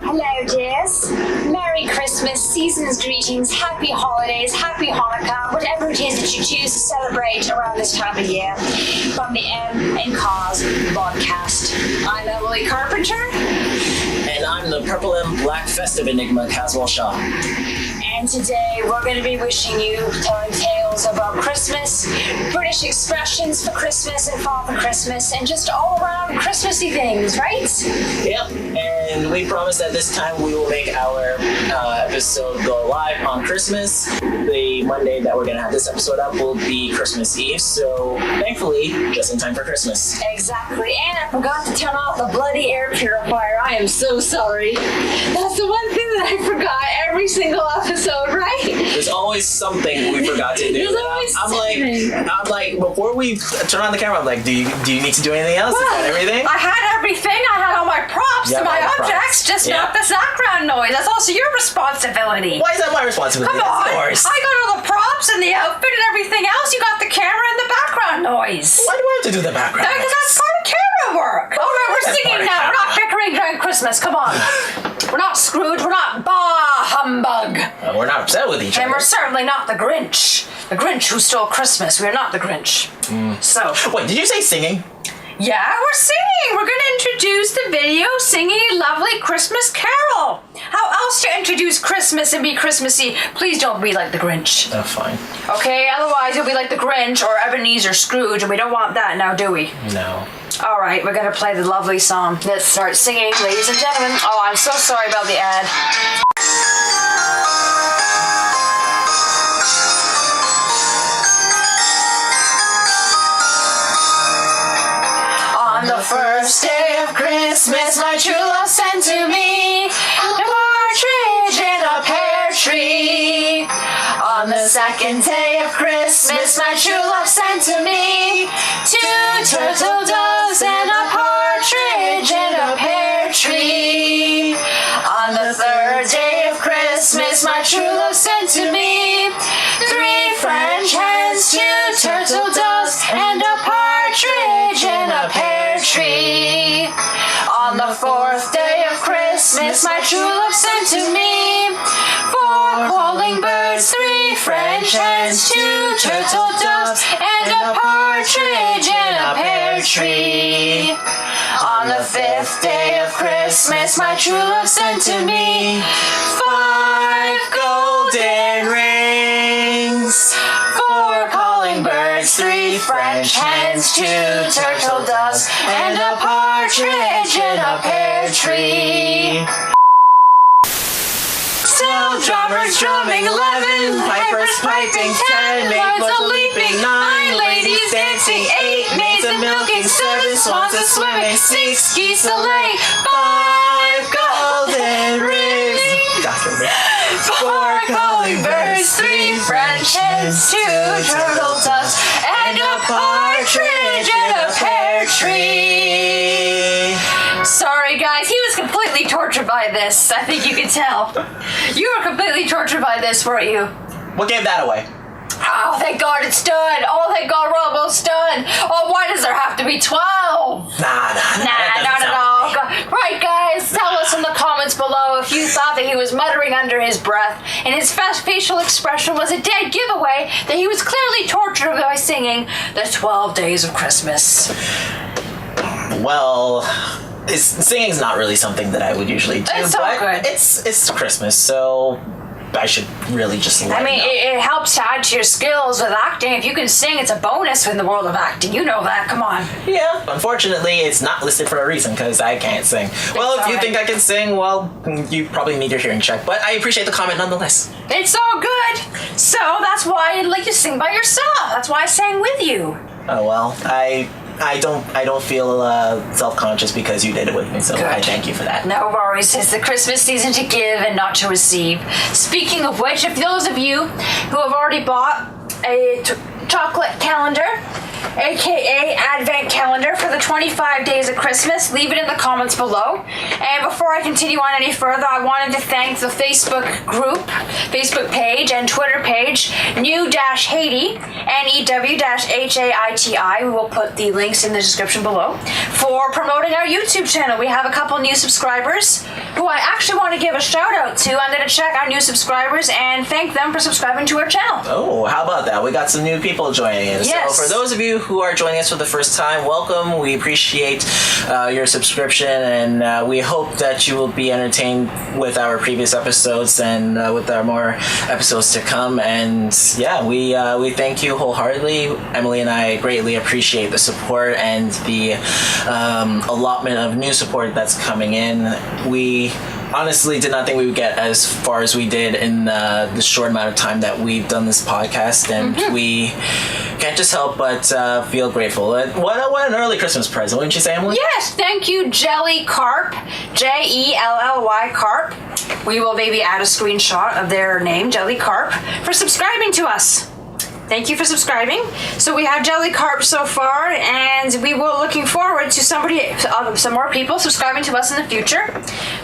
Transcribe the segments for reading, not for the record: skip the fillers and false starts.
Hello, dears. Merry Christmas, season's greetings, happy holidays, happy Hanukkah, whatever it is that you choose to celebrate around this time of year. From the Em&Cas Vodcast, I'm Emily Carpenter. And I'm the purple and black festive enigma, Caswell. And today we're going to be wishing you, telling tales about Christmas, British expressions for Christmas and fall for Christmas, and just all around Christmassy things, right? Yep, and we promise that this time we will make our episode go live on Christmas. The Monday that we're going to have this episode up will be Christmas Eve, so thankfully, just in time for Christmas. Exactly, and I forgot to turn off the bloody air purifier. I am so sorry. That's the one thing that I forgot every single episode, right? There's always something we forgot to do. There's always I'm like, before we turn on the camera, I'm like, do you need to do anything else? Is that everything? I had everything. I had all my props and my objects, just not the background noise. That's also your responsibility. Why is that my responsibility? Come on. Yours. I got all the props and the outfit and everything else. You got the camera and the background noise. Why do I have to do the background Because noise? that's part of camera work. All right, we're singing now. We're not bickering during Christmas. Come on. We're not Scrooge. We're not Bah Humbug. We're not upset with each other. And we're certainly not the Grinch. The Grinch who stole Christmas. We're not the Grinch. So. Wait, did you say singing? Yeah, we're singing. We're going to introduce the video singing a lovely Christmas carol. How else to introduce Christmas and be Christmassy? Please don't be like the Grinch. Oh, fine. Okay, otherwise you'll be like the Grinch or Ebenezer Scrooge, and we don't want that now, do we? No. All right, we're going to play the lovely song. Let's start singing, ladies and gentlemen. Oh, I'm so sorry about the ad. On the first day of Christmas, my true love sent to me a partridge in a pear tree. On the second day of Christmas, my true love sent to me 2 turtle doves and a partridge in a pear tree. On the third day of Christmas, my true love sent to me 3 French hens, 2 turtle doves, and a partridge in a pear tree. On the 4th day of Christmas, my true love sent to me 4 calling birds, 3 French hens, 2 turtle doves, and a partridge in a pear tree. On the 5th day of Christmas, my true love sent to me 5 golden rings, 4 calling birds, 3 French hens, 2 turtle doves, and a partridge in a pear tree. Still drummers drumming 11, pipers piping 10, maids a leaping 9, ladies dancing 8, maids a milking 7, swans a swimming 6, geese a laying 5 golden rings, 4 calling birds, 3 French hens, 2 turtle doves, and a partridge in a pear tree. Sorry guys, he was completely tortured by this. I think you can tell. You were completely tortured by this, weren't you? What gave that away? Oh, thank God it's done. Oh, thank God we're almost done. Oh, why does there have to be 12? Nah, not at all. Right, guys, tell us in the comments below if you thought that he was muttering under his breath and his facial expression was a dead giveaway that he was clearly tortured by singing the 12 Days of Christmas. Well, singing's not really something that I would usually do. It's so good. It's Christmas, so I should really just let it helps to add to your skills with acting. If you can sing, it's a bonus in the world of acting. You know that. Come on. Yeah. Unfortunately, it's not listed for a reason because I can't sing. Well, if you think I can sing, well, you probably need your hearing checked. But I appreciate the comment nonetheless. It's all good. So that's why I let you sing by yourself. That's why I sang with you. Oh well, I don't feel self-conscious because you did it with me, so good. I thank you for that. No worries. It's the Christmas season to give and not to receive. Speaking of which, if those of you who have already bought a chocolate calendar, aka Advent Calendar, for the 25 days of Christmas. Leave it in the comments below. And before I continue on any further, I wanted to thank the Facebook group, Facebook page, and Twitter page, New-Haiti, NEW-HAITI. We will put the links in the description below, for promoting our YouTube channel. We have a couple new subscribers who I actually want to give a shout out to. I'm going to check our new subscribers and thank them for subscribing to our channel. Oh, how about that? We got some new people joining in. Yes. So for those of you who are joining us for the first time, welcome. We appreciate your subscription, and we hope that you will be entertained with our previous episodes and with our more episodes to come. And yeah, we thank you wholeheartedly. Emily and I greatly appreciate the support and the allotment of new support that's coming in. We honestly did not think we would get as far as we did in the short amount of time that we've done this podcast, and we can't just help but feel grateful. What an early Christmas present, wouldn't you say, Emily? Yes, thank you, Jelly Carp, Jelly Carp. We will maybe add a screenshot of their name, Jelly Carp, for subscribing to us. Thank you for subscribing. So we have Jelly Carp so far, and we were looking forward to some more people subscribing to us in the future.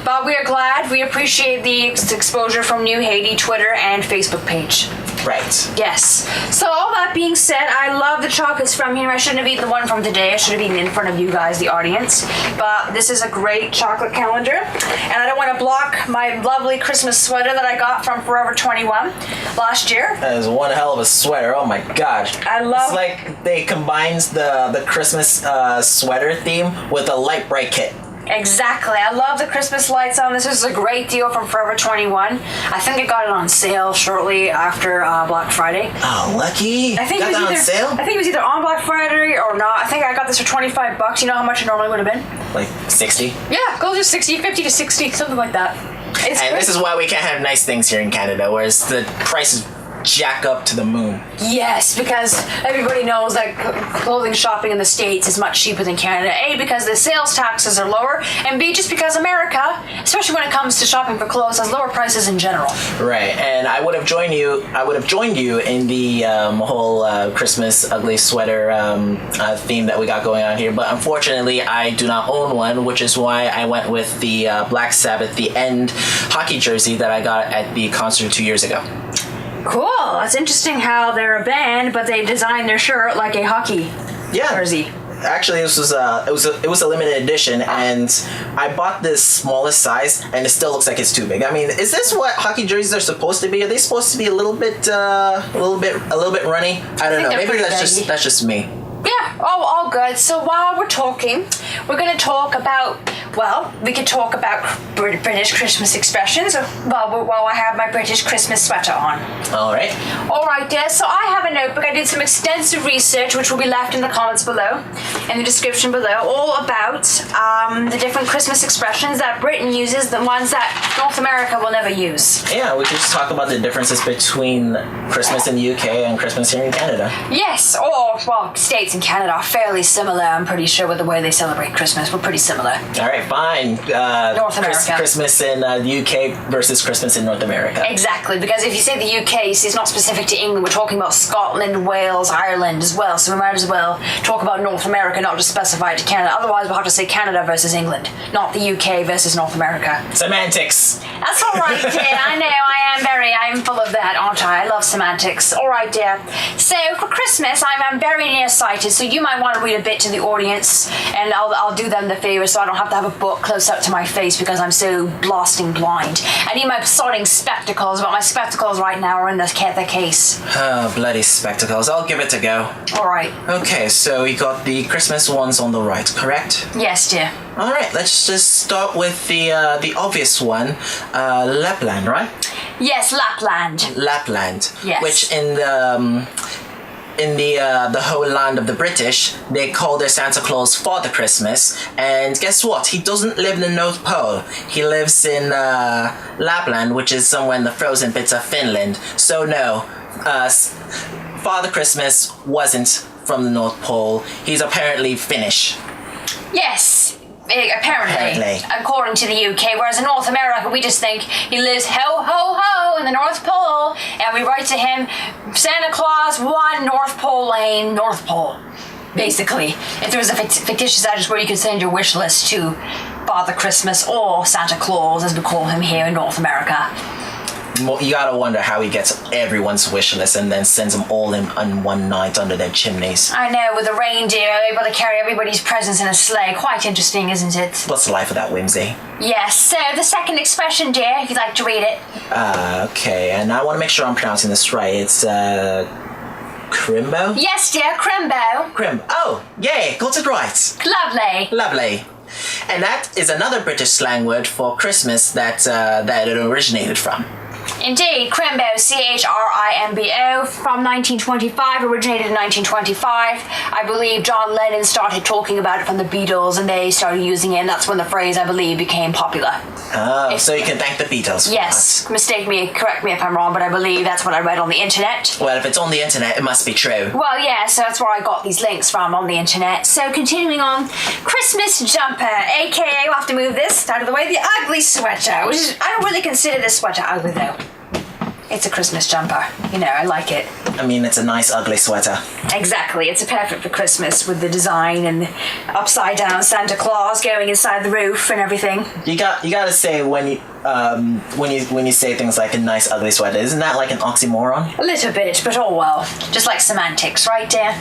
But we are glad. We appreciate the exposure from New-Haiti Twitter and Facebook page. Right. Yes. So all that being said, I love the chocolates from here. I shouldn't have eaten the one from today. I should have eaten in front of you guys, the audience. But this is a great chocolate calendar. And I don't want to block my lovely Christmas sweater that I got from Forever 21 last year. That is one hell of a sweater. Oh my god. I love... It's like they combines the Christmas sweater theme with a light bright kit. Exactly. I love the Christmas lights on this. This is a great deal from Forever 21. I think I got it on sale shortly after Black Friday. Oh, lucky. I think got it was that on sale? I think it was either on Black Friday or not. I think I got this for $25. You know how much it normally would have been? Like 60? Yeah, close to 60, 50 to 60, something like that. It's and great. this is why we can't have nice things here in Canada, whereas the prices jack up to the moon. Yes, because everybody knows that clothing shopping in the States is much cheaper than Canada. A, because the sales taxes are lower, and B, just because America, especially when it comes to shopping for clothes, has lower prices in general. Right, and I would have joined you in the whole Christmas ugly sweater theme that we got going on here, but unfortunately I do not own one, which is why I went with the Black Sabbath The End hockey jersey that I got at the concert 2 years ago. Cool. That's interesting how they're a band, but they designed their shirt like a hockey jersey. Actually, this was it was a limited edition, and I bought this smallest size, and it still looks like it's too big. I mean, is this what hockey jerseys are supposed to be? Are they supposed to be a little bit runny? I don't know. Maybe that's just me. Yeah, all good. So while we're talking, we're going to talk about, well, we could talk about British Christmas expressions while I have my British Christmas sweater on. All right. All right, dear. So I have a notebook. I did some extensive research, which will be left in the comments below, in the description below, all about the different Christmas expressions that Britain uses, the ones that North America will never use. Yeah, we could just talk about the differences between Christmas in the UK and Christmas here in Canada. Yes, or, well, States and Canada are fairly similar, I'm pretty sure, with the way they celebrate Christmas. We're pretty similar. All right, fine. North America. Christmas in the UK versus Christmas in North America. Exactly, because if you say the UK, you see it's not specific to England. We're talking about Scotland, Wales, Ireland as well, so we might as well talk about North America, not just specify it to Canada. Otherwise, we'll have to say Canada versus England, not the UK versus North America. Semantics. That's all right, dear. I know, I'm full of that, aren't I? I love semantics. All right, dear. So, for Christmas, I'm very nearsighted, so you might want to read a bit to the audience, and I'll do them the favor so I don't have to have a book close up to my face because I'm so blasting blind. I need my sodding spectacles, but my spectacles right now are in the case. Oh, bloody spectacles. I'll give it a go. All right. Okay, so we got the Christmas ones on the right, correct? Yes, dear. All right, let's just start with the obvious one, Lapland, right? Yes, Lapland. Lapland. Yes. Which in the whole land of the British, they call their Santa Claus Father Christmas, and guess what? He doesn't live in the North Pole. He lives in Lapland, which is somewhere in the frozen bits of Finland. So no, Father Christmas wasn't from the North Pole. He's apparently Finnish. Yes. Apparently. According to the UK. Whereas in North America, we just think he lives ho, ho, ho in the North Pole. And we write to him, Santa Claus, 1 North Pole Lane, North Pole. Basically. If there was a fictitious address where you could send your wish list to Father Christmas or Santa Claus, as we call him here in North America. You gotta wonder how he gets everyone's wish list and then sends them all in on one night under their chimneys. I know, with a reindeer, able to carry everybody's presents in a sleigh. Quite interesting, isn't it? What's the life of that whimsy? Yes, so the second expression, dear, if you'd like to read it. Okay, and I want to make sure I'm pronouncing this right. It's, Crimbo? Yes, dear, Crimbo. Oh, yay, got it right. Lovely. And that is another British slang word for Christmas that it originated from. Indeed, Crimbo, Chrimbo, from 1925, originated in 1925. I believe John Lennon started talking about it from the Beatles, and they started using it, and that's when the phrase, I believe, became popular. Oh, so you can thank the Beatles for yes, that. Correct me if I'm wrong, but I believe that's what I read on the internet. Well, if it's on the internet, it must be true. Well, yeah, so that's where I got these links from, on the internet. So, continuing on, Christmas jumper, aka, we'll have to move this out of the way, the ugly sweater, which is, I don't really consider this sweater ugly, though. It's a Christmas jumper. You know, I like it. I mean, it's a nice, ugly sweater. Exactly. It's perfect for Christmas with the design and the upside-down Santa Claus going inside the roof and everything. You gotta say when you say things like a nice, ugly sweater, isn't that like an oxymoron? A little bit, but oh well. Just like semantics, right, dear?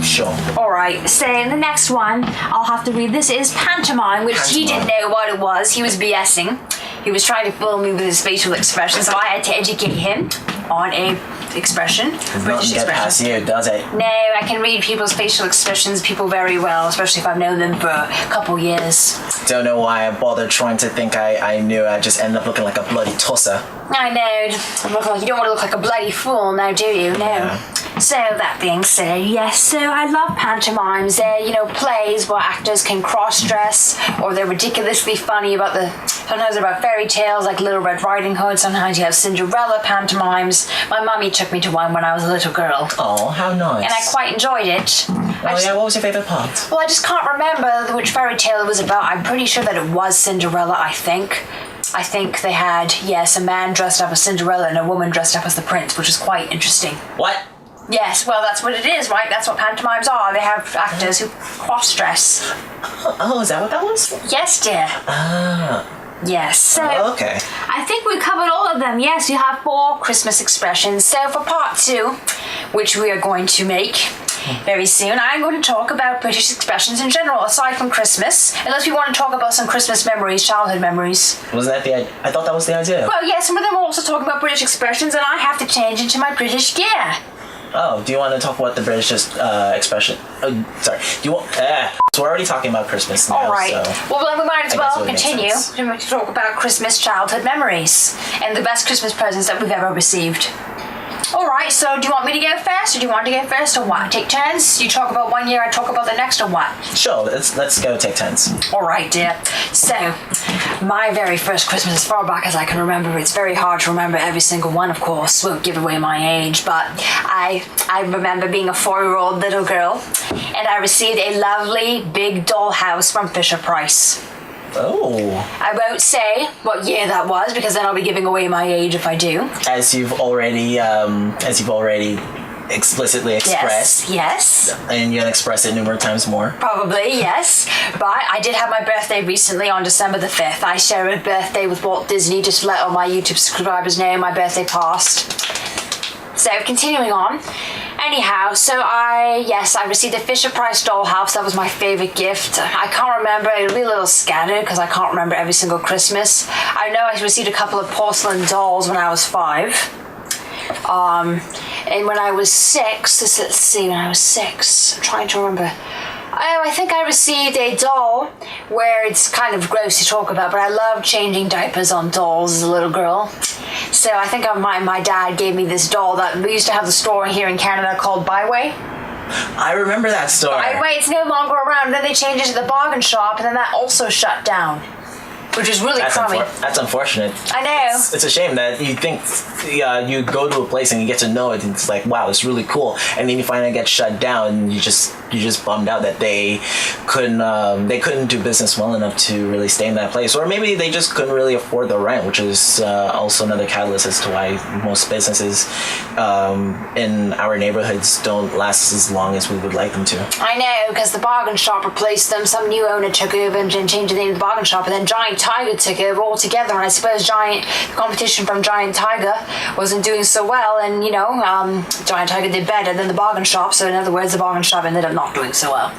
Sure. Alright, so the next one I'll have to read. This is pantomime, which he didn't know what it was. He was BSing. He was trying to fool me with his facial expression, so I had to educate him on a expression. British expression. Past you, does it? No, I can read people's facial expressions, people very well, especially if I've known them for a couple years. Don't know why I bothered trying to think I knew. I just ended up looking like a bloody tosser. I know. You don't want to look like a bloody fool now, do you? No. Yeah. So, that being said, yes, so I love pantomimes. They're, plays where actors can cross-dress, or they're ridiculously funny sometimes they're about fairy tales like Little Red Riding Hood. Sometimes you have Cinderella pantomimes. My mummy took me to one when I was a little girl. Oh, how nice. And I quite enjoyed it. What was your favourite part? Well, I just can't remember which fairy tale it was about. I'm pretty sure that it was Cinderella, I think. I think they had, yes, a man dressed up as Cinderella and a woman dressed up as the prince, which is quite interesting. What? Yes, well, that's what it is, right? That's what pantomimes are. They have actors who cross-dress. Oh, is that what that was? Yes, dear. Ah. Yes, so... Oh, okay. I think we covered all of them. Yes, you have 4 Christmas expressions. So for part 2, which we are going to make very soon, I'm going to talk about British expressions in general, aside from Christmas. Unless we want to talk about some Christmas memories, childhood memories. Wasn't that the idea? I thought that was the idea. Well, yes, some of them are also talking about British expressions, and I have to change into my British gear. Oh, do you want to talk about the British expression? Sorry. Do you want? So we're already talking about Christmas now. All right. So Well, then we might as well continue to talk about Christmas childhood memories and the best Christmas presents that we've ever received. All right. So, do you want me to go first, or do you want to go first, or what? Take turns. You talk about one year, I talk about the next, or what? Sure. Let's go take turns. All right, dear. So, my very first Christmas, as far back as I can remember, it's very hard to remember every single one, of course. Won't give away my age, but I remember being a 4-year-old little girl, and I received a lovely big dollhouse from Fisher-Price. Oh. I won't say what year that was, because then I'll be giving away my age if I do. As you've already explicitly expressed. Yes. And you'll express it numerous times more. Probably, yes. But I did have my birthday recently on December the 5th. I share a birthday with Walt Disney, just to let all my YouTube subscribers know my birthday passed. So, continuing on. Anyhow, so I received a Fisher-Price dollhouse. That was my favourite gift. I can't remember. It'll be a little scattered because I can't remember every single Christmas. I know I received a couple of porcelain dolls when I was 5. And when I was 6, let's see, when I was 6, I'm trying to remember. Oh, I think I received a doll where it's kind of gross to talk about, but I love changing diapers on dolls as a little girl. So I think my dad gave me this doll that we used to have the store here in Canada called Byway. I remember that store. Byway, it's no longer around. Then they changed it to the bargain shop, and then that also shut down. which is really crummy. That's unfortunate. I know. It's a shame that you think you go to a place and you get to know it, and it's like, wow, it's really cool, and then you find it gets shut down, and you're just bummed out that they couldn't do business well enough to really stay in that place, or maybe they just couldn't really afford the rent, which is also another catalyst as to why most businesses in our neighborhoods don't last as long as we would like them to. I know, because the bargain shop replaced them. Some new owner took over and changed the name of the bargain shop, and then Giant Tiger took over altogether. And I suppose the competition from Giant Tiger wasn't doing so well, and Giant Tiger did better than the bargain shop. So in other words, the bargain shop ended up not doing so well.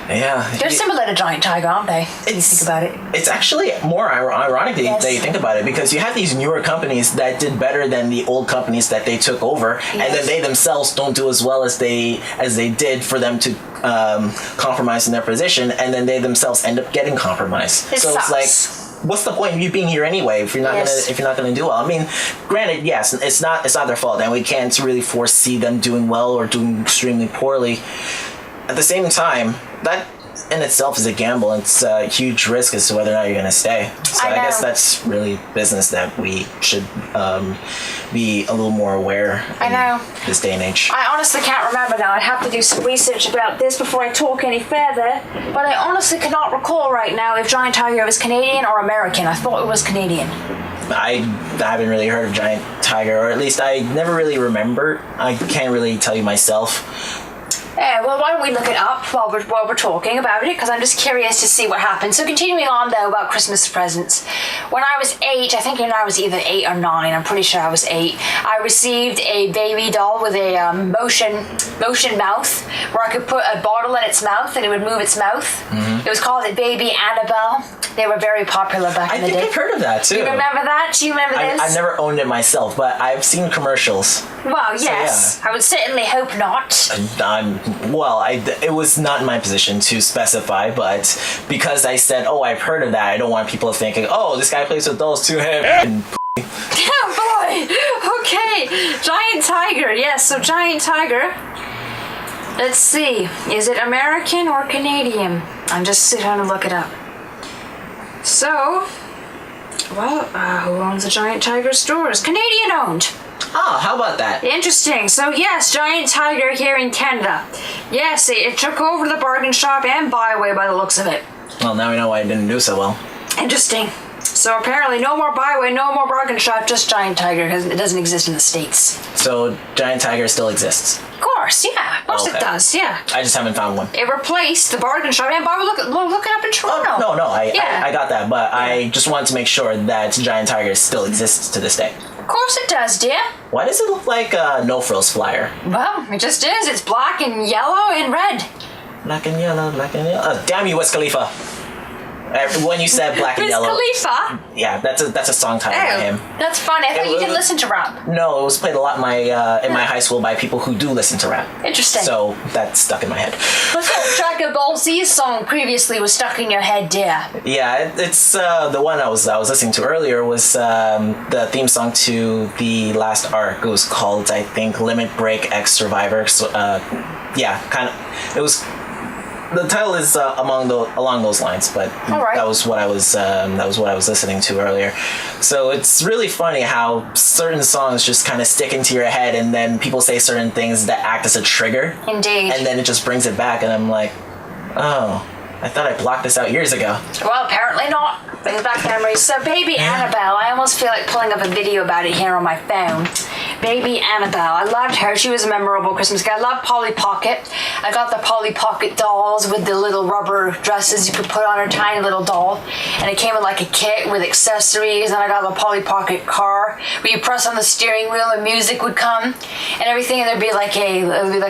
Yeah. They're similar to Giant Tiger, aren't they? When you think about it. It's actually more ironic that you think about it, because you have these newer companies that did better than the old companies that they took over, and then they themselves don't do as well as they did for them to compromise in their position, and then they themselves end up getting compromised. It sucks. It's like, what's the point of you being here anyway if you're not gonna do well? I mean, granted, yes, it's not their fault, and we can't really foresee them doing well or doing extremely poorly. At the same time, that in itself is a gamble. It's a huge risk as to whether or not you're going to stay. So I guess that's really business that we should be a little more aware in this day and age. I honestly can't remember now. I'd have to do some research about this before I talk any further. But I honestly cannot recall right now if Giant Tiger was Canadian or American. I thought it was Canadian. I haven't really heard of Giant Tiger, or at least I never really remember. I can't really tell you myself. Yeah, well, why don't we look it up while we're talking about it, because I'm just curious to see what happened. So continuing on, though, about Christmas presents. When I was 8, I think I was either 8 or 9, I'm pretty sure I was 8, I received a baby doll with a motion mouth, where I could put a bottle in its mouth and it would move its mouth. Mm-hmm. It was called a Baby Annabelle. They were very popular back in the day. I think I've heard of that, too. You remember that? Do you remember this? I've never owned it myself, but I've seen commercials. Well, yes. So, yeah. I would certainly hope not. It was not in my position to specify, but because I said, I've heard of that, I don't want people thinking, this guy plays with dolls too. Oh, boy. Okay. Giant Tiger. Yes, so Giant Tiger. Let's see. Is it American or Canadian? I'm just trying to look it up. So, who owns the Giant Tiger stores? Canadian owned. Oh, how about that? Interesting. So, yes, Giant Tiger here in Canada. Yes, it took over the bargain shop and Byway by the looks of it. Well, now we know why it didn't do so well. Interesting. So, apparently, no more Byway, no more bargain shop, just Giant Tiger, because it doesn't exist in the States. So, Giant Tiger still exists? Of course, yeah. Of course it does, yeah. I just haven't found one. It replaced the bargain shop. And Barbara, look it up in Toronto. I got that, but I just wanted to make sure that Giant Tiger still exists to this day. Of course it does, dear. Why does it look like a No Frills flyer? Well, it just is. It's black and yellow and red. Black and yellow. Damn you, Wiz Khalifa. When you said black and yellow. Wiz Khalifa? Yeah, that's a song title by him. That's funny. I thought you didn't listen to rap. No, it was played a lot in my high school by people who do listen to rap. Interesting. So that stuck in my head. What's that Dragon Ball Z song previously was stuck in your head, dear? Yeah, it's the one I was listening to earlier was the theme song to the last arc. It was called, I think, Limit Break X Survivor. So, it was. The title is along those lines, but that was what I was listening to earlier. So it's really funny how certain songs just kind of stick into your head, and then people say certain things that act as a trigger. Indeed. And then it just brings it back, and I'm like, I thought I blocked this out years ago. Well, apparently not. Brings back memories. So, Baby Annabelle, I almost feel like pulling up a video about it here on my phone. Baby Annabelle, I loved her. She was a memorable Christmas gift. I love Polly Pocket. I got the Polly Pocket dolls with the little rubber dresses you could put on her tiny little doll. And it came with like a kit with accessories. And I got the Polly Pocket car where you press on the steering wheel and music would come and everything. And there'd be like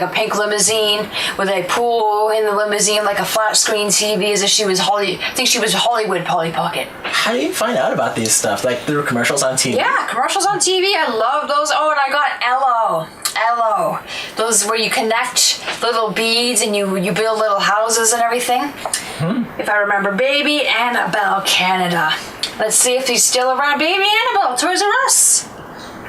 a pink limousine with a pool in the limousine, like a flat screen TV, as if she was I think she was Hollywood Polly Pocket. How do you find out about these stuff? Like through commercials on TV? Yeah, commercials on TV. I love those. Oh, and I got Ello. Those where you connect little beads and you build little houses and everything. If I remember, Baby Annabelle Canada. Let's see if he's still around. Baby Annabelle, Toys R Us.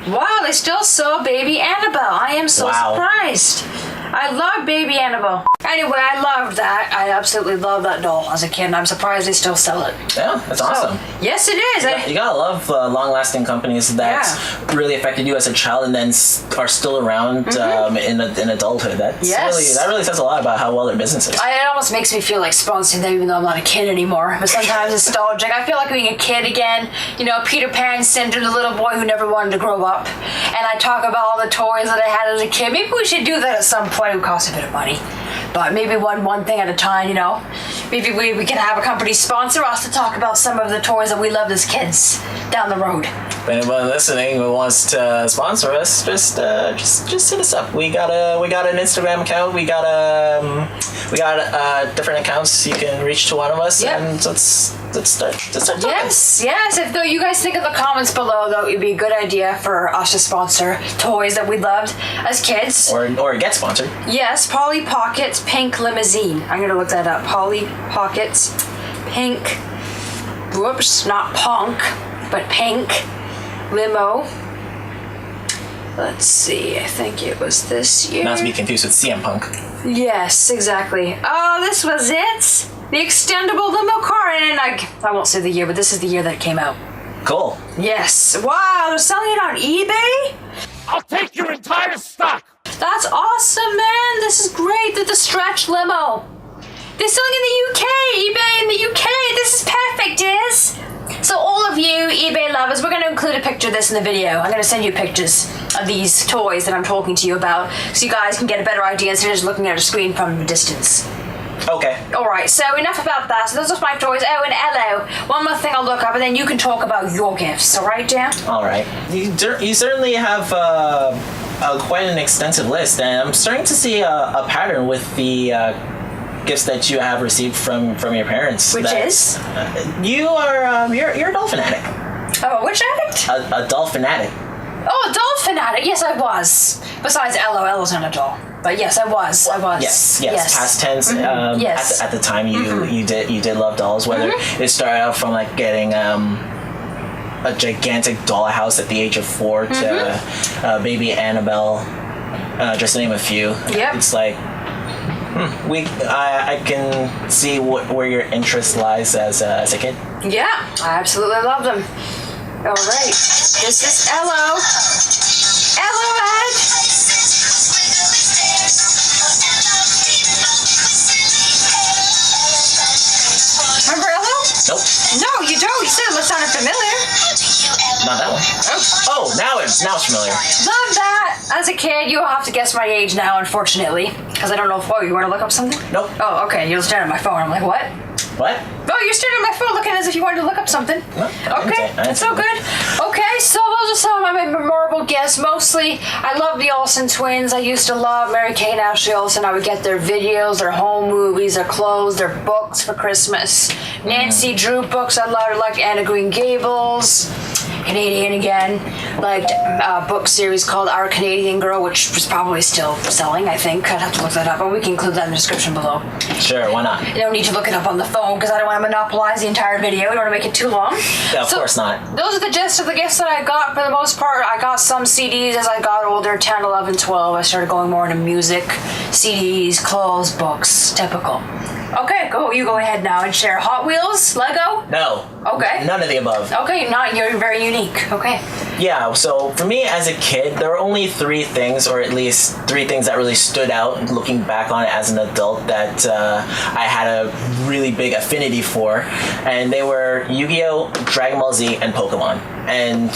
Wow, they still sell Baby Annabelle. I am so surprised. I love Baby Annabelle. Anyway, I loved that. I absolutely loved that doll as a kid, and I'm surprised they still sell it. Yeah, that's awesome. Yes, it is. You gotta love long-lasting companies that really affected you as a child and then are still around in adulthood. That really says a lot about how well their business is. It almost makes me feel like sponsoring them, even though I'm not a kid anymore. But sometimes it's nostalgic. I feel like being a kid again. You know, Peter Pan syndrome, the little boy who never wanted to grow up. And I talk about all the toys that I had as a kid. Maybe we should do that at some point. It would cost a bit of money. But maybe one thing at a time, you know. Maybe we can have a company sponsor us to talk about some of the toys that we loved as kids down the road. If anyone listening who wants to sponsor us, just hit us up. We got an Instagram account. We got different accounts. You can reach to one of us, and let's start talking. Yes. If you guys think in the comments below, though, it would be a good idea for us to sponsor toys that we loved as kids, or get sponsored. Yes, Polly Pockets Pink Limousine. I'm gonna look that up. Polly Pockets Pink. Whoops, not punk, but pink limo. Let's see. I think it was this year. Not to be confused with CM Punk. Yes, exactly. Oh, this was it. The extendable limo car, and I won't say the year, but this is the year that it came out. Cool. Yes. Wow, they're selling it on eBay? I'll take your entire stock! That's awesome, man. This is great. The stretch limo. They're selling in the UK. eBay in the UK. This is perfect, dears. So all of you eBay lovers, we're going to include a picture of this in the video. I'm going to send you pictures of these toys that I'm talking to you about so you guys can get a better idea instead of just looking at a screen from a distance. Okay. Alright, so enough about that. So those are my toys. Oh, and hello. One more thing I'll look up, and then you can talk about your gifts. Alright, Dan? Alright. You certainly have quite an extensive list, and I'm starting to see a pattern with the gifts that you have received from your parents. Which is? You're a doll fanatic. Oh, which addict? A doll fanatic. Oh, a doll fanatic. Yes, I was. Besides, Ella's not a doll. But yes, I was. Yes. Past tense. At the time, you did love dolls. Whether it started out from like getting a gigantic dollhouse at the age of 4 to baby Annabelle, just to name a few. Yep. It's like I can see where your interest lies as a kid. Yeah, I absolutely love them. All right, this is Ella. Ella, Ed. Remember Ella? Nope. No, you don't. You said it sounded familiar. Not that one. Oh, now it's familiar. Love that. As a kid, you'll have to guess my age now, unfortunately, because I don't know if you want to look up something. Nope. Oh, okay. You're staring at my phone. I'm like, what? What? Oh, you're staring at my phone looking as if you wanted to look up something. No, okay, that's so good. Okay, so those are some of my memorable gifts. Mostly, I love the Olsen twins. I used to love Mary Kay and Ashley Olsen. I would get their videos, their home movies, their clothes, their books for Christmas. Nancy Drew books I loved, like Anna Green Gables. Canadian again, liked a book series called Our Canadian Girl, which was probably still selling, I think. I'd have to look that up, but we can include that in the description below. Sure, why not? You don't need to look it up on the phone because I don't want to monopolize the entire video. I don't want to make it too long. Yeah, of course not. Those are the gist of the gifts that I got for the most part. I got some CDs as I got older, 10, 11, 12. I started going more into music, CDs, clothes, books, typical. Okay, you go ahead now and share. Hot Wheels? Lego? No. Okay. None of the above. Okay, you're very unique. Okay. Yeah, so for me as a kid, there were only 3 things, or at least 3 things that really stood out looking back on it as an adult that I had a really big affinity for. And they were Yu-Gi-Oh!, Dragon Ball Z, and Pokemon. And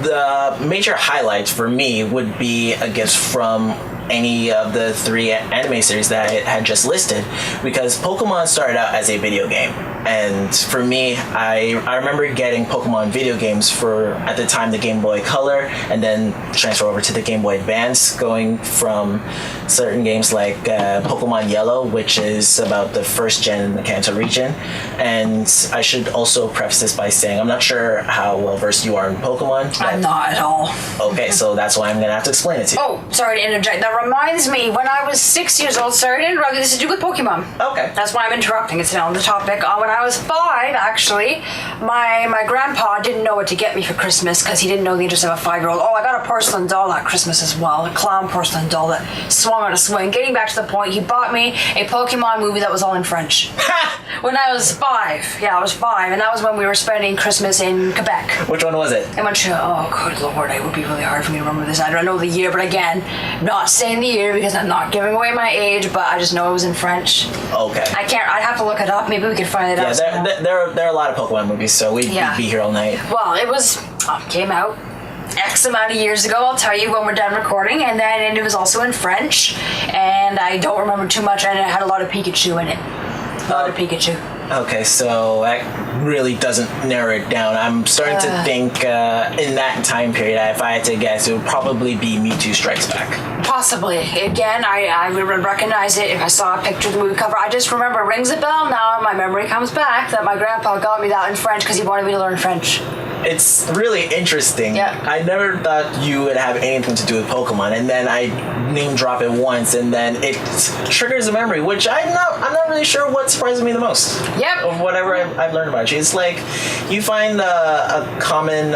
the major highlights for me would be a gift from any of the 3 anime series that I had just listed, because Pokemon started out as a video game. And for me, I remember getting Pokemon video games for, at the time, the Game Boy Color, and then transfer over to the Game Boy Advance, going from certain games like Pokemon Yellow, which is about the first gen in the Kanto region. And I should also preface this by saying I'm not sure how well versed you are in Pokemon. I'm not at all. Okay, so that's why I'm going to have to explain it to you. Oh, sorry to interject. That reminds me, when I was 6 years old, sorry to interrupt, this is to do with Pokemon. Okay. That's why I'm interrupting. It's on the topic. When I was 5, actually, my grandpa didn't know what to get me for Christmas because he didn't know the interest of a 5-year-old. Oh, I got a porcelain doll at Christmas as well, a clown porcelain doll that swung on a swing. Getting back to the point, he bought me a Pokemon movie that was all in French. When I was 5. Yeah, I was 5, and that was when we were spending Christmas in Quebec. Which one was it? In Montreal. Oh, good Lord, it would be really hard for me to remember this. I don't know the year, but again, not saying the year because I'm not giving away my age, but I just know it was in French. Okay. I'd have to look it up. Maybe we could find it out. Yeah, there are a lot of Pokemon movies, so we'd be here all night. Well, it was came out X amount of years ago, I'll tell you when we're done recording, and it was also in French, and I don't remember too much, and it had a lot of Pikachu in it. A lot of Pikachu. Okay, so that really doesn't narrow it down. I'm starting to think in that time period, if I had to guess, it would probably be Mewtwo Strikes Back. Possibly. Again, I would recognize it if I saw a picture of the movie cover. I just remember, it rings a bell now, my memory comes back, that my grandpa got me that in French because he wanted me to learn French. It's really interesting. Yeah. I never thought you would have anything to do with Pokemon, and then I name drop it once, and then it triggers a memory, which I'm not really sure what surprises me the most. Yep. Of whatever I've learned about you. It's like you find a common.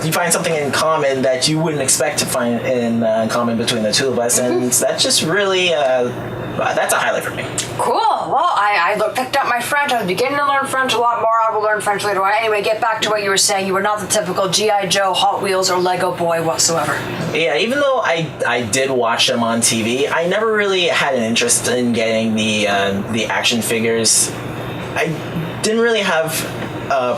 You find something in common that you wouldn't expect to find in common between the two of us, and that's just really that's a highlight for me. Cool. Well, I picked up my French. I was beginning to learn French a lot more. I will learn French later on. Anyway, get back to what you were saying. You were not the typical G.I. Joe, Hot Wheels, or Lego boy whatsoever. Yeah, even though I did watch them on TV, I never really had an interest in getting the action figures. I didn't really have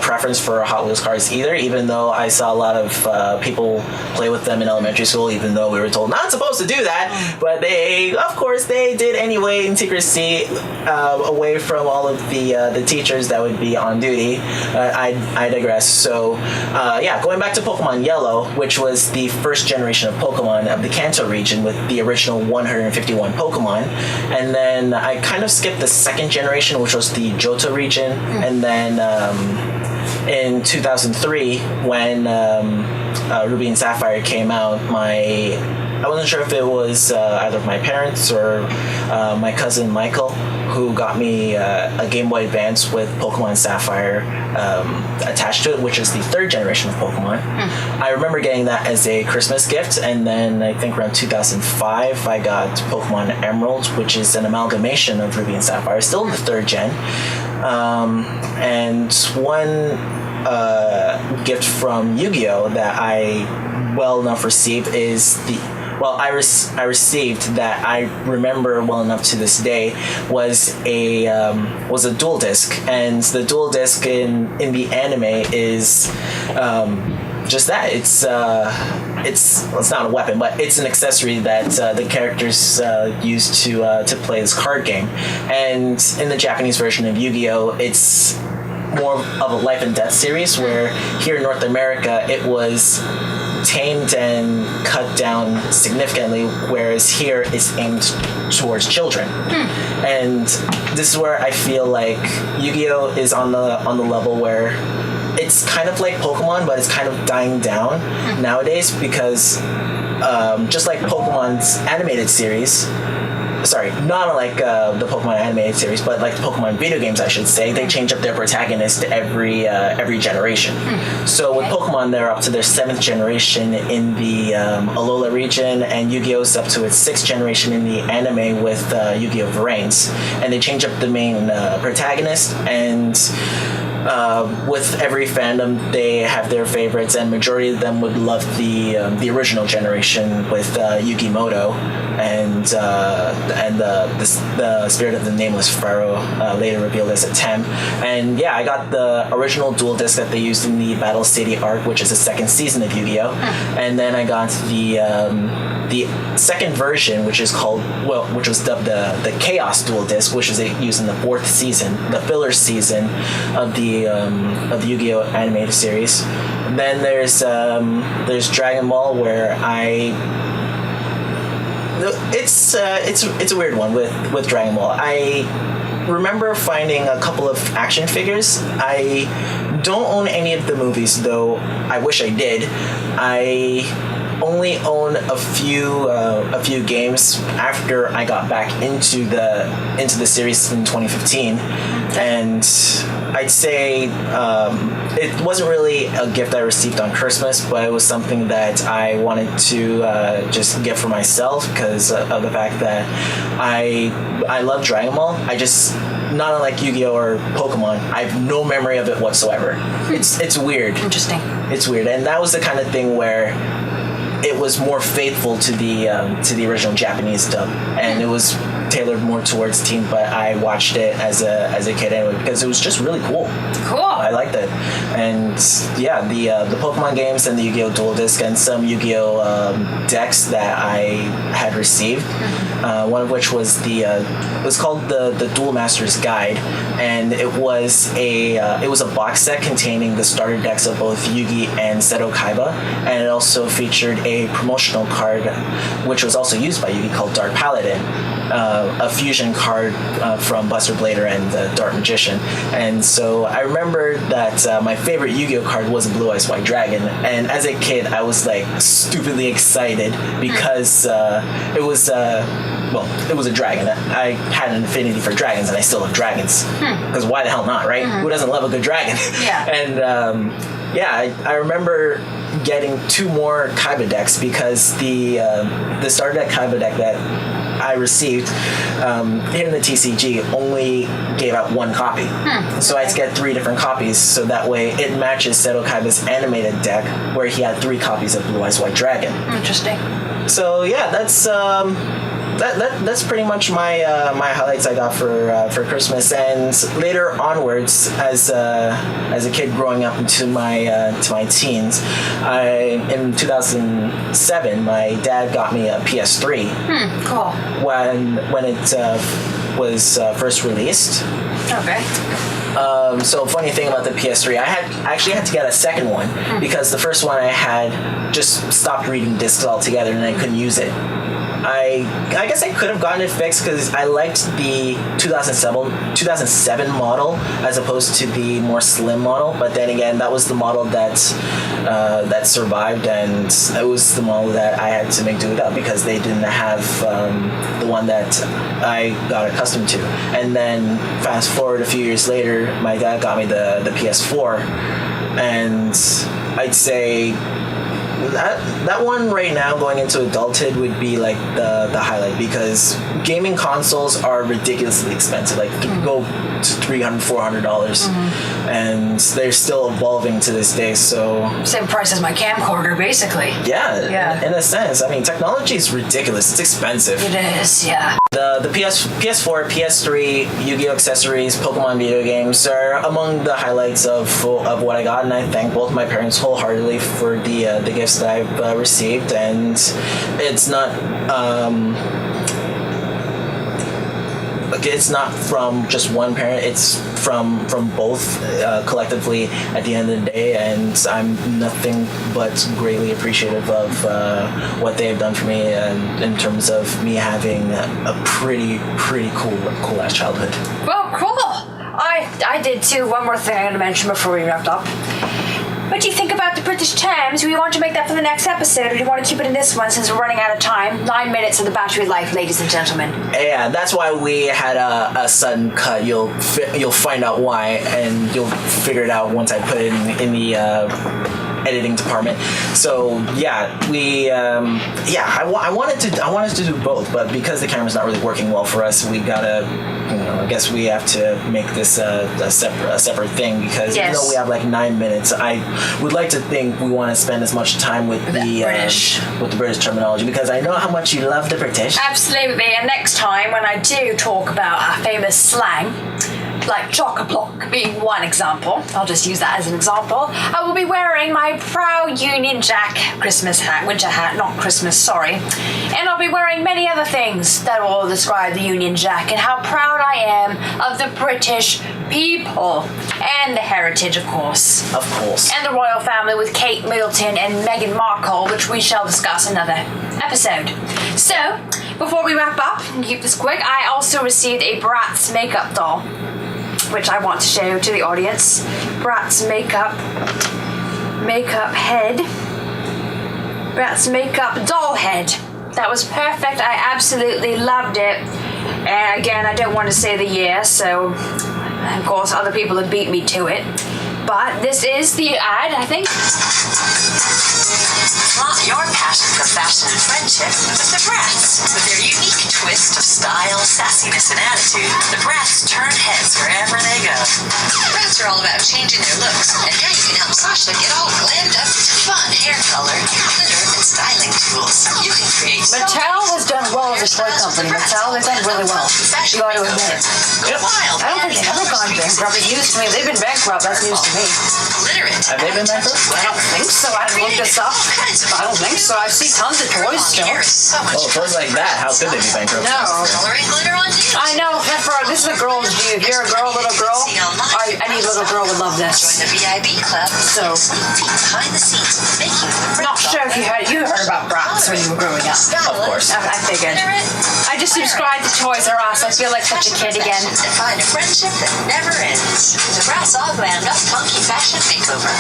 preference for Hot Wheels cars either, even though I saw a lot of people play with them in elementary school, even though we were told not supposed to do that, but of course they did anyway in secrecy, away from all of the teachers that would be on duty. I digress. So going back to Pokemon Yellow, which was the first generation of Pokemon of the Kanto region with the original 151 Pokemon, and then I kind of skipped the second generation, which was the Johto region, and then in 2003, when Ruby and Sapphire came out, I wasn't sure if it was either my parents or my cousin Michael who got me a Game Boy Advance with Pokemon Sapphire attached to it, which is the third generation of Pokemon. I remember getting that as a Christmas gift, and then I think around 2005 I got Pokemon Emerald, which is an amalgamation of Ruby and Sapphire, still in the third gen. And one gift from Yu-Gi-Oh! That I well enough received is I received that I remember well enough to this day was a dual disc, and the dual disc in the anime is just that. It's not a weapon, but it's an accessory that the characters use to play this card game. And in the Japanese version of Yu-Gi-Oh!, it's more of a life and death series, where here in North America it was tamed and cut down significantly, whereas here it's aimed towards children. And this is where I feel like Yu-Gi-Oh! Is on the level where it's kind of like Pokemon, but it's kind of dying down nowadays, because just like Pokemon's animated series, not unlike the Pokemon animated series, but like the Pokemon video games, I should say, they change up their protagonist every generation. So with Pokemon, they're up to their 7th generation in the Alola region, and Yu-Gi-Oh's up to its 6th generation in the anime with Yu-Gi-Oh! Vrains. And they change up the main protagonist, and with every fandom, they have their favorites, and majority of them would love the original generation with Yugimoto and the spirit of the nameless pharaoh, later revealed as a Tem. And yeah, I got the original dual disc that they used in the Battle City arc, which is the second season of Yu-Gi-Oh! And then I got the second version, which was dubbed the Chaos dual disc, which is used in the 4th season, the filler season of the Yu-Gi-Oh! Animated series. And then there's Dragon Ball, where it's a weird one with Dragon Ball. I remember finding a couple of action figures. I don't own any of the movies, though I wish I did. I only own a few games after I got back into the series in 2015, and I'd say it wasn't really a gift I received on Christmas, but it was something that I wanted to just get for myself because of the fact that I love Dragon Ball. Not unlike Yu-Gi-Oh! Or Pokemon, I have no memory of it whatsoever. It's weird. Interesting. It's weird, and that was the kind of thing where it was more faithful to the original Japanese dub, and it was tailored more towards teen. But I watched it as a kid anyway because it was just really cool. Cool. I liked it, and yeah, the Pokemon games and the Yu-Gi-Oh! Dual Disc and some Yu-Gi-Oh! Decks that I had received. One of which was it was called the Duel Master's Guide, and it was a box set containing the starter decks of both Yugi and Seto Kaiba, and it also featured a promotional card which was also used by Yugi called Dark Paladin, a fusion card from Buster Blader and the Dark Magician. And so I remember that my favorite Yu-Gi-Oh card was a Blue Eyes White Dragon, and as a kid I was like stupidly excited because it was a dragon. I had an affinity for dragons, and I still love dragons. Because why the hell not, right? Who doesn't love a good dragon? Yeah. And I remember getting 2 more Kaiba decks because the starter deck Kaiba deck that I received here in the TCG only gave out 1 copy. So I had to get 3 different copies, so that way it matches Seto Kaiba's animated deck where he had 3 copies of Blue Eyes White Dragon. Interesting. So yeah, that's pretty much my highlights I got for Christmas. And later onwards, as a kid growing up into my teens, in 2007 my dad got me a PS3. Cool. When it was first released. Okay. So funny thing about the PS3, I actually had to get a second one because the first one I had just stopped reading discs altogether and I couldn't use it. I guess I could have gotten it fixed because I liked the 2007 model as opposed to the more slim model. But then again, that was the model that survived, and it was the model that I had to make do without because they didn't have the one that I got accustomed to. And then fast forward a few years later, my dad got me the PS4, and I'd say that one right now going into adulthood would be like the highlight because gaming consoles are ridiculously expensive. Like go to $300-$400 and they're still evolving to this day. So same price as my camcorder, basically. Yeah. In a sense, I mean, technology is ridiculous. It's expensive. It is, yeah. The PS4, PS3, Yu-Gi-Oh! Accessories, Pokemon video games are among the highlights of what I got, and I thank both my parents wholeheartedly for the gifts that I've received. And it's not it's not from just one parent, it's from both collectively at the end of the day, and I'm nothing but greatly appreciative of what they've done for me and in terms of me having a pretty cool ass childhood. Well, cool. I did too. One more thing I'm going to mention before we wrap up. What do you think about the British terms? Do we want to make that for the next episode, or do you want to keep it in this one since we're running out of time? 9 minutes of the battery life, ladies and gentlemen. Yeah, that's why we had a sudden cut. You'll find out why, and you'll figure it out once I put it in the editing department. So yeah, I wanted to do both, but because the camera's not really working well for us, we gotta, I guess we have to make this a separate thing because even though we have like 9 minutes, I would like to think we want to spend as much time with the British terminology because I know how much you love the British. Absolutely, and next time when I do talk about our famous slang, like chock-a-block being one example, I'll just use that as an example, I will be wearing my proud Union Jack Christmas hat, winter hat, not Christmas, sorry, and I'll be wearing many other things that will describe the Union Jack and how proud I am of the British people and the heritage, of course. Of course. And the royal family with Kate Middleton and Meghan Markle, which we shall discuss another episode. So, before we wrap up and keep this quick, I also received a Bratz makeup doll, which I want to show to the audience. Bratz makeup head. Bratz makeup doll head. That was perfect. I absolutely loved it. And again, I don't want to say the year, so of course other people have beat me to it. But this is the ad, I think. Flaunt your passion for fashion and friendship with the Bratz. With their unique twist of style, sassiness, and attitude, the Bratz turn heads wherever they go. Bratz are all about changing their looks, and now you can help Sasha get all glammed up with fun hair color, glitter, and styling tools. You can create Mattel has done well as a toy company. Mattel, they've done really well. You got to admit it. Wild, I don't think they've ever gone bankrupt. It's news to me. They've been bankrupt. That's news to me. Have they been bankrupt? I don't think so. I haven't looked this up. I don't think so. I see tons of toys still. Oh, toys like that. How could they be bankrupt? No. I know. This is a girl's view. If you're a girl, little girl, any little girl would love this. Join the VIB club. So, Behind the scenes of the making of the not sure if you heard about Bratz when you were growing up. Of course. I figured. I just subscribed to Toys R Us. I feel like such a kid again. Find a friendship that never ends. The Bratz all glammed up funky fashion makeover.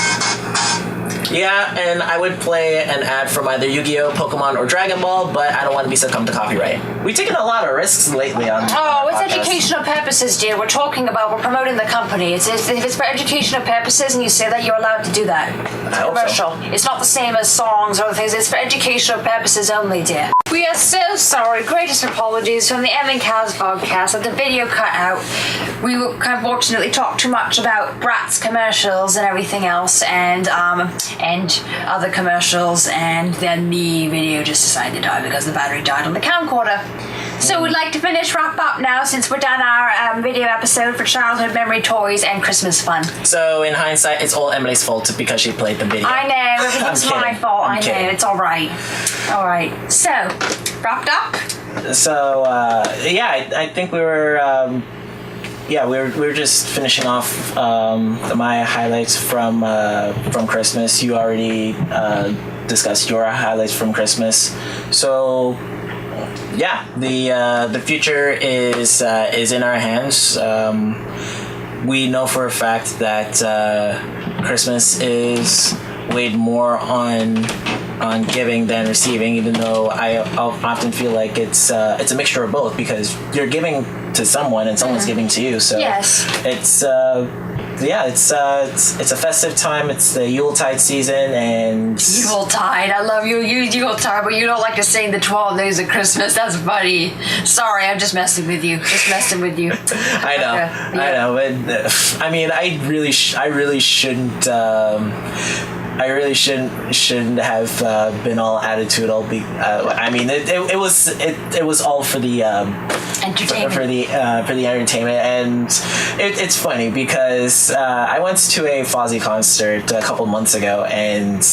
Yeah, and I would play an ad from either Yu-Gi-Oh, Pokemon, or Dragon Ball, but I don't want to be succumbed to copyright. We've taken a lot of risks lately on. Oh, it's podcasts. educational purposes, dear. We're promoting the company. If it's for educational purposes and you say that, you're allowed to do that. It's I hope commercial. so. It's not the same as songs or other things. It's for educational purposes only, dear. We are so sorry. Greatest apologies from the Em&Cas Vodcast that the video cut out. We unfortunately talked too much about Bratz commercials and everything else, and other commercials, and then the video just decided to die because the battery died on the camcorder. So we'd like to wrap up now since we're done our video episode for childhood memory toys and Christmas fun. So in hindsight, it's all Emily's fault because she played the video. I know, everything's my fault. I'm kidding. It's all right. All right. So, wrapped up? So I think we were. We were just finishing off my highlights from Christmas. You already discussed your highlights from Christmas. So yeah, the future is in our hands. We know for a fact that Christmas is weighed more on giving than receiving, even though I often feel like it's a mixture of both, because you're giving to someone and someone's giving to you. So yes, it's a festive time. It's the Yuletide season, and Yuletide. I love you, Yuletide, but you don't like to sing the 12 days of Christmas. That's funny. Sorry, I'm just messing with you. I know, but I mean, I really shouldn't. I really shouldn't have been all attitudinal. I mean, it was all for the entertainment. For the entertainment, and it's funny because I went to a Fozzy concert a couple months ago, and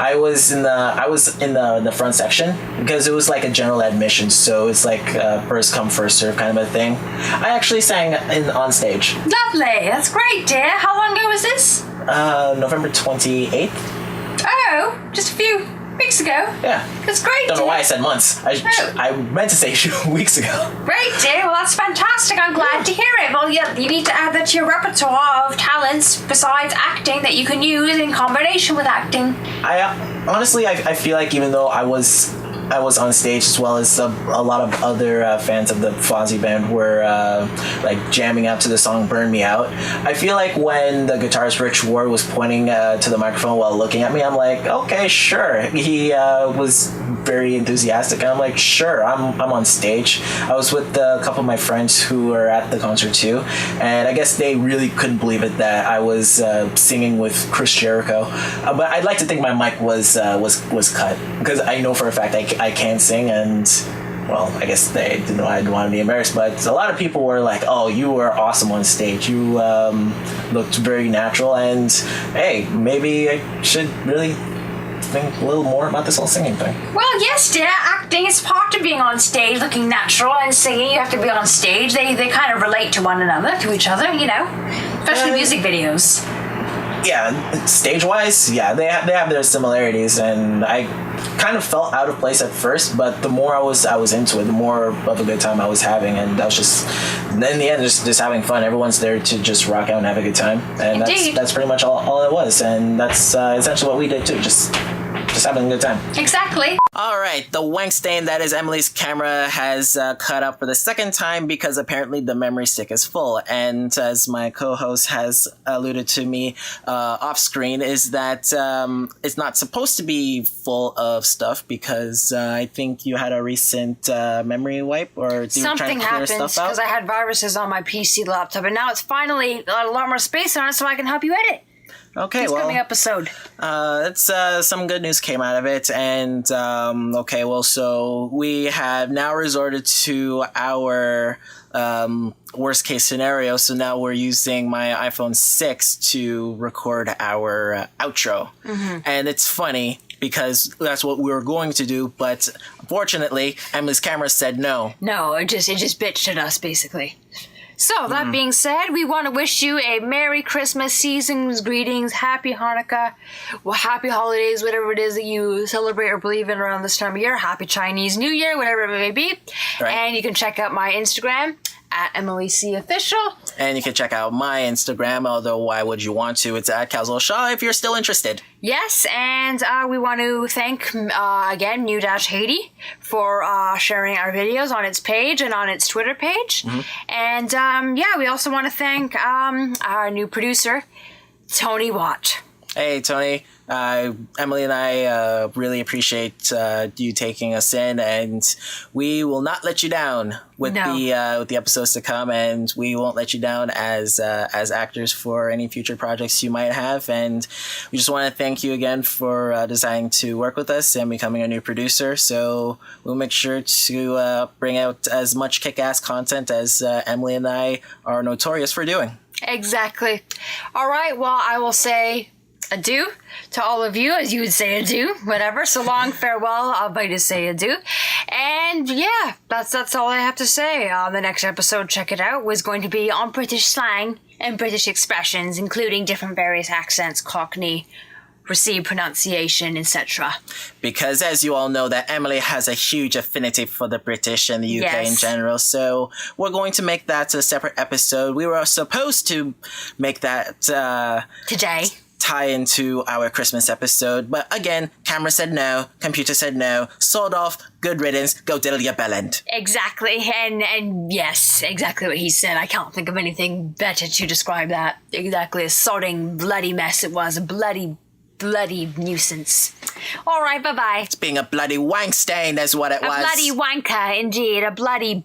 I was in the front section because it was like a general admission, so it's like first come first serve kind of a thing. I actually sang on stage. Lovely, that's great, dear. How long ago was this? November 28th. Oh, just a few weeks ago. Yeah. That's great, Don't know dear. why I said months. I meant to say weeks ago. Great, dear. Well, that's fantastic. I'm glad to hear it. Well, yeah, you need to add that to your repertoire of talents besides acting that you can use in combination with acting. Honestly, I feel like even though I was on stage, as well as a lot of other fans of the Fozzy band were like jamming out to the song "Burn Me Out." I feel like when the guitarist Rich Ward was pointing to the microphone while looking at me, I'm like, okay, sure. He was very enthusiastic, and I'm like, sure, I'm on stage. I was with a couple of my friends who were at the concert too, and I guess they really couldn't believe it that I was singing with Chris Jericho. But I'd like to think my mic was cut, because I know for a fact I can sing, and well, I guess they didn't know I didn't want to be embarrassed, but a lot of people were like, oh, you were awesome on stage. You looked very natural, and hey, maybe I should really think a little more about this whole singing thing. Well, yes, dear. Acting is part of being on stage, looking natural, and singing. You have to be on stage. They kind of relate to one another, to each other, you know, especially music videos. yeah, stage-wise, yeah, they have their similarities, and I kind of felt out of place at first, but the more I was into it, the more of a good time I was having, and I was just, in the end, just having fun. Everyone's there to just rock out and have a good time, and that's pretty much all it was, and that's essentially what we did too, just having a good time. Exactly. All right, the wank stain that is Emily's camera has cut up for the second time because apparently the memory stick is full. And as my co-host has alluded to me off screen, is that it's not supposed to be full of stuff because I think you had a recent memory wipe, or something happened because I had viruses on my PC laptop, and now it's finally got a lot more space on it, so I can help you edit. Okay, this coming episode. It's some good news came out of it, and so we have now resorted to our worst case scenario. So now we're using my iPhone 6 to record our outro, and it's funny because that's what we were going to do, but unfortunately, Emily's camera said no. No, it just bitched at us basically. So, that being said, we want to wish you a Merry Christmas, season's greetings, Happy Hanukkah, well, Happy Holidays, whatever it is that you celebrate or believe in around this time of year, Happy Chinese New Year, whatever it may be. Right. And you can check out my Instagram at Emily C. Official. And you can check out my Instagram, although why would you want to? It's at Caswell Shaw if you're still interested. Yes, and we want to thank, again, New-Haiti for sharing our videos on its page and on its Twitter page. And, we also want to thank our new producer, Tony Watt. Hey, Tony. Emily and I really appreciate you taking us in, and we will not let you down with the episodes to come, and we won't let you down as actors for any future projects you might have. And we just want to thank you again for deciding to work with us and becoming a new producer. So we'll make sure to bring out as much kick-ass content as Emily and I are notorious for doing. Exactly. All right. Well, I will say adieu to all of you, as you would say adieu, whatever. So long, farewell, I'll bite to say adieu. And yeah, that's all I have to say. The next episode, check it out, was going to be on British slang and British expressions, including different various accents, Cockney, received pronunciation, etc. Because as you all know, that Emily has a huge affinity for the British and the UK in general, so we're going to make that a separate episode. We were supposed to make that today, tie into our Christmas episode, but again, camera said no, computer said no, sawed off, good riddance, go diddle your bellend. Exactly, and yes, exactly what he said. I can't think of anything better to describe that. Exactly, a sodding bloody mess it was, a bloody nuisance. All right, bye-bye. It's being a bloody wank stain, is what it was. A bloody wanker, indeed, a bloody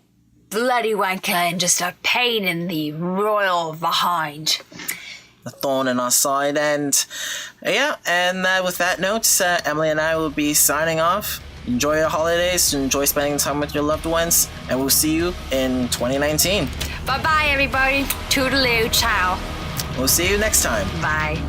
wanker, and just a pain in the royal behind. A thorn in our side, and with that note, Emily and I will be signing off. Enjoy your holidays, enjoy spending time with your loved ones, and we'll see you in 2019. Bye-bye, everybody. Toodaloo, ciao. We'll see you next time. Bye.